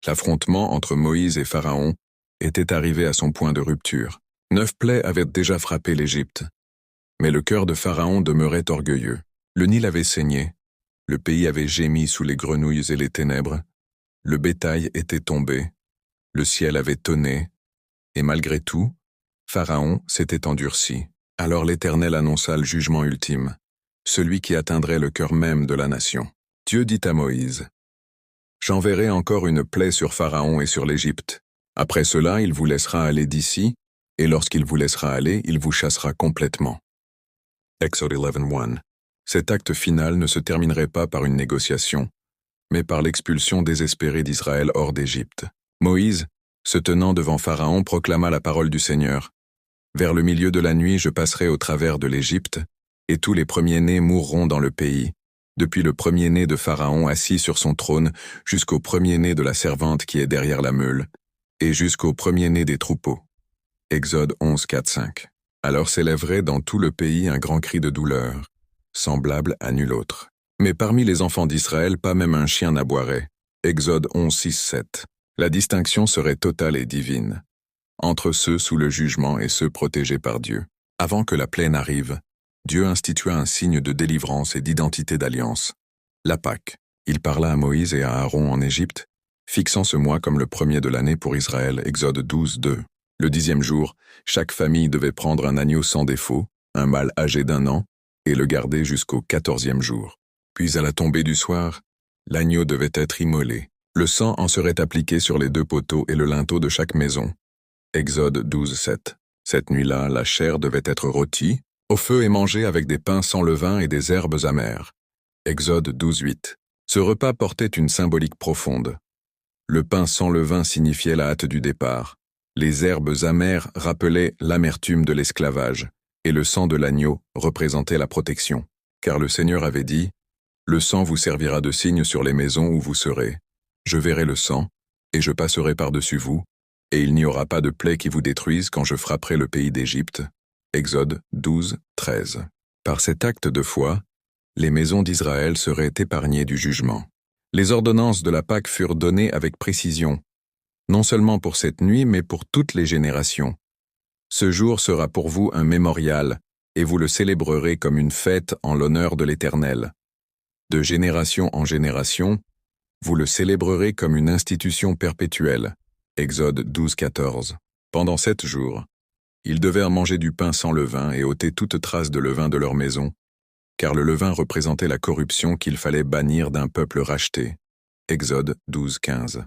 L'affrontement entre Moïse et Pharaon était arrivé à son point de rupture. 9 plaies avaient déjà frappé l'Égypte. Mais le cœur de Pharaon demeurait orgueilleux. Le Nil avait saigné, le pays avait gémi sous les grenouilles et les ténèbres, le bétail était tombé, le ciel avait tonné, et malgré tout, Pharaon s'était endurci. Alors l'Éternel annonça le jugement ultime, celui qui atteindrait le cœur même de la nation. Dieu dit à Moïse, « J'enverrai encore une plaie sur Pharaon et sur l'Égypte. Après cela, il vous laissera aller d'ici, et lorsqu'il vous laissera aller, il vous chassera complètement. » Exode 11:1. Cet acte final ne se terminerait pas par une négociation, mais par l'expulsion désespérée d'Israël hors d'Égypte. Moïse, se tenant devant Pharaon, proclama la parole du Seigneur. « Vers le milieu de la nuit, je passerai au travers de l'Égypte, et tous les premiers-nés mourront dans le pays, depuis le premier-né de Pharaon assis sur son trône jusqu'au premier-né de la servante qui est derrière la meule, et jusqu'au premier-né des troupeaux. » Exode 11:4-5. Alors s'élèverait dans tout le pays un grand cri de douleur, semblable à nul autre. Mais parmi les enfants d'Israël, pas même un chien n'aboierait. Exode 11:6-7. La distinction serait totale et divine, entre ceux sous le jugement et ceux protégés par Dieu. Avant que la plaie n'arrive, Dieu institua un signe de délivrance et d'identité d'alliance, la Pâque. Il parla à Moïse et à Aaron en Égypte, fixant ce mois comme le premier de l'année pour Israël, Exode 12:2. Le 10e jour, chaque famille devait prendre un agneau sans défaut, un mâle âgé d'1 an, et le garder jusqu'au 14e jour. Puis à la tombée du soir, l'agneau devait être immolé. Le sang en serait appliqué sur les 2 poteaux et le linteau de chaque maison. Exode 12:7. Cette nuit-là, la chair devait être rôtie, au feu et mangée avec des pains sans levain et des herbes amères. Exode 12:8. Ce repas portait une symbolique profonde. Le pain sans levain signifiait la hâte du départ. Les herbes amères rappelaient l'amertume de l'esclavage, et le sang de l'agneau représentait la protection. Car le Seigneur avait dit, « Le sang vous servira de signe sur les maisons où vous serez. Je verrai le sang, et je passerai par-dessus vous, et il n'y aura pas de plaie qui vous détruise quand je frapperai le pays d'Égypte. » Exode 12:13. Par cet acte de foi, les maisons d'Israël seraient épargnées du jugement. Les ordonnances de la Pâque furent données avec précision, non seulement pour cette nuit, mais pour toutes les générations. Ce jour sera pour vous un mémorial, et vous le célébrerez comme une fête en l'honneur de l'Éternel. De génération en génération, vous le célébrerez comme une institution perpétuelle. Exode 12:14. Pendant 7 jours, ils devaient manger du pain sans levain et ôter toute trace de levain de leur maison, car le levain représentait la corruption qu'il fallait bannir d'un peuple racheté. Exode 12:15.